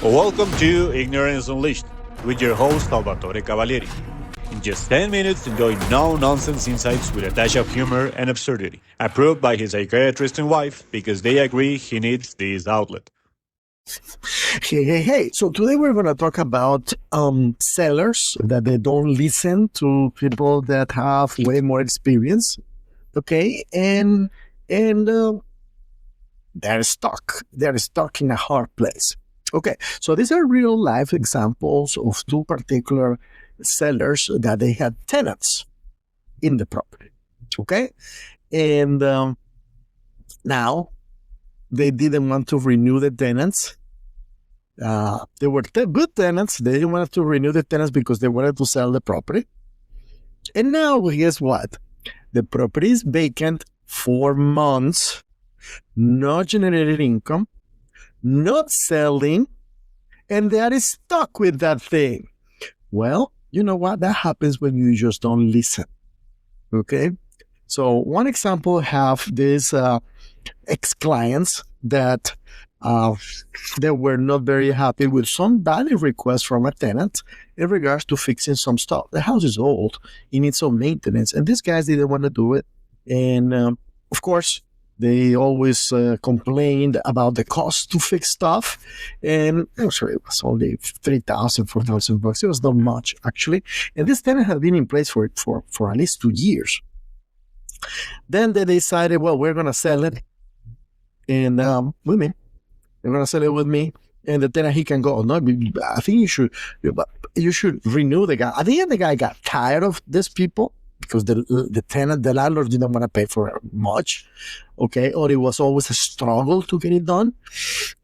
Welcome to Ignorance Unleashed with your host Salvatore Cavalieri. In just 10 minutes, enjoy no-nonsense insights with a dash of humor and absurdity. Approved by his psychiatrist and wife because they agree he needs this outlet. Hey. So today we're going to talk about sellers that they don't listen to people that have way more experience. Okay. And they're stuck. They're stuck in a hard place. Okay. So these are real life examples of two particular sellers that they had tenants in the property. Okay. And now they didn't want to renew the tenants. They were good tenants. They didn't want to renew the tenants because they wanted to sell the property. And now, guess what? The property is vacant 4 months, not generating income, not selling, and they are stuck with that thing. Well, you know what? That happens when you just don't listen. Okay? So one example, have these ex-clients that they were not very happy with some value request from a tenant in regards to fixing some stuff. The house is old, it needs some maintenance, and these guys didn't want to do it. And of course, they always complained about the cost to fix stuff. And I'm sorry, it was only $3,000, $4,000. It was not much, actually. And this tenant had been in place for at least 2 years. Then they decided, well, we're going to sell it. And with me. They're going to sell it with me. And the tenant, he can go, no, I think you should renew the guy. At the end, the guy got tired of these people because the tenant, the landlord didn't want to pay for much. Okay. Or it was always a struggle to get it done.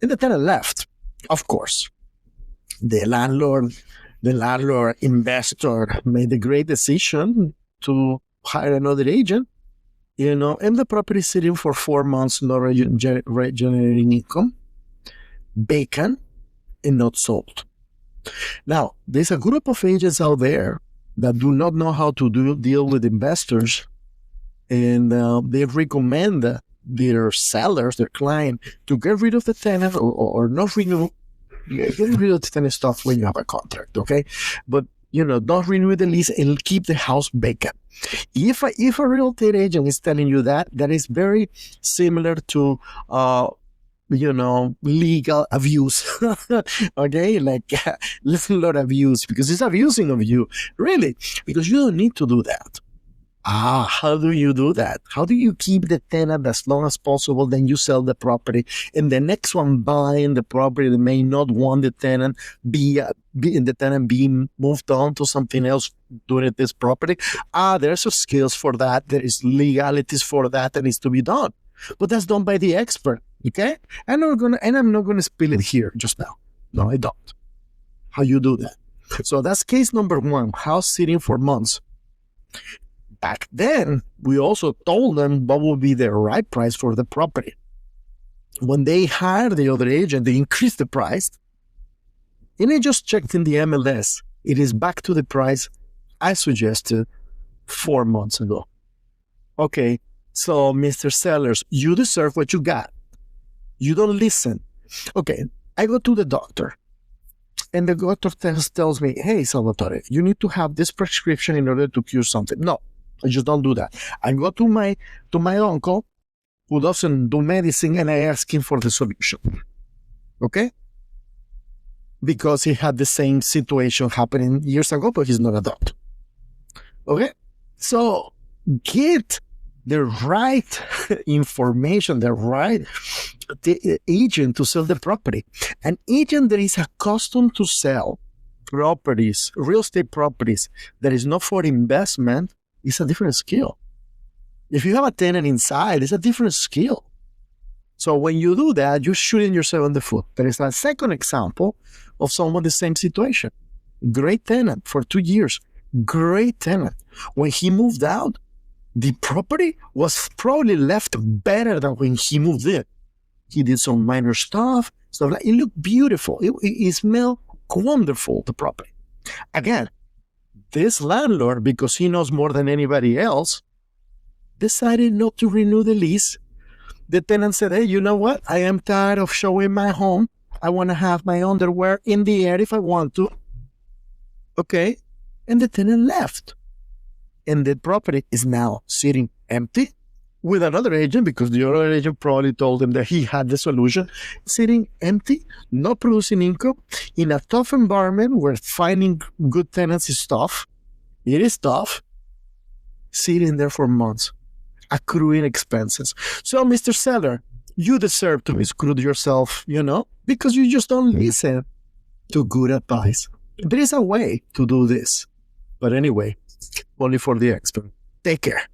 And the tenant left. Of course, the landlord investor made the great decision to hire another agent. And the property is sitting for 4 months, not generating income, vacant, and not sold. Now, there's a group of agents out there that do not know how to deal with investors, and they recommend their sellers, their client, to get rid of the tenant or not renew. Get rid of the tenant stuff when you have a contract, okay? But don't renew the lease and keep the house vacant. If a real estate agent is telling you that is very similar to, legal abuse. Okay, like landlord abuse, because it's abusing of you, really, because you don't need to do that. How do you do that? How do you keep the tenant as long as possible? Then you sell the property, and the next one buying the property that may not want the tenant the tenant being moved on to something else doing this property. There's a skills for that. There is legalities for that needs to be done, but that's done by the expert. Okay, I'm not gonna spill it here just now. No, I don't. How you do that? So that's case number one. House sitting for months. Back then, we also told them what would be the right price for the property. When they hired the other agent, they increased the price. And I just checked in the MLS. It is back to the price I suggested 4 months ago. Okay, so Mr. Sellers, you deserve what you got. You don't listen. Okay, I go to the doctor. And the doctor tells me, hey, Salvatore, you need to have this prescription in order to cure something. No. I just don't do that. I go to my uncle who doesn't do medicine, and I ask him for the solution. Okay? Because he had the same situation happening years ago, but he's not a doctor. Okay? So get the right information, the right agent to sell the property. An agent that is accustomed to sell properties, real estate properties, that is not for investment, it's a different skill. If you have a tenant inside, it's a different skill. So when you do that, you're shooting yourself in the foot. There is a second example of someone in the same situation. Great tenant for 2 years. Great tenant. When he moved out, the property was probably left better than when he moved in. He did some minor stuff like it looked beautiful. It smelled wonderful, the property. Again, this landlord, because he knows more than anybody else, decided not to renew the lease. The tenant said, hey, you know what? I am tired of showing my home. I want to have my underwear in the air if I want to. Okay. And the tenant left. And the property is now sitting empty with another agent, because the other agent probably told him that he had the solution, sitting empty, not producing income, in a tough environment where finding good tenants is tough. It is tough. Sitting there for months, accruing expenses. So, Mr. Seller, you deserve to be screwed yourself, because you just don't listen to good advice. There is a way to do this. But anyway, only for the expert. Take care.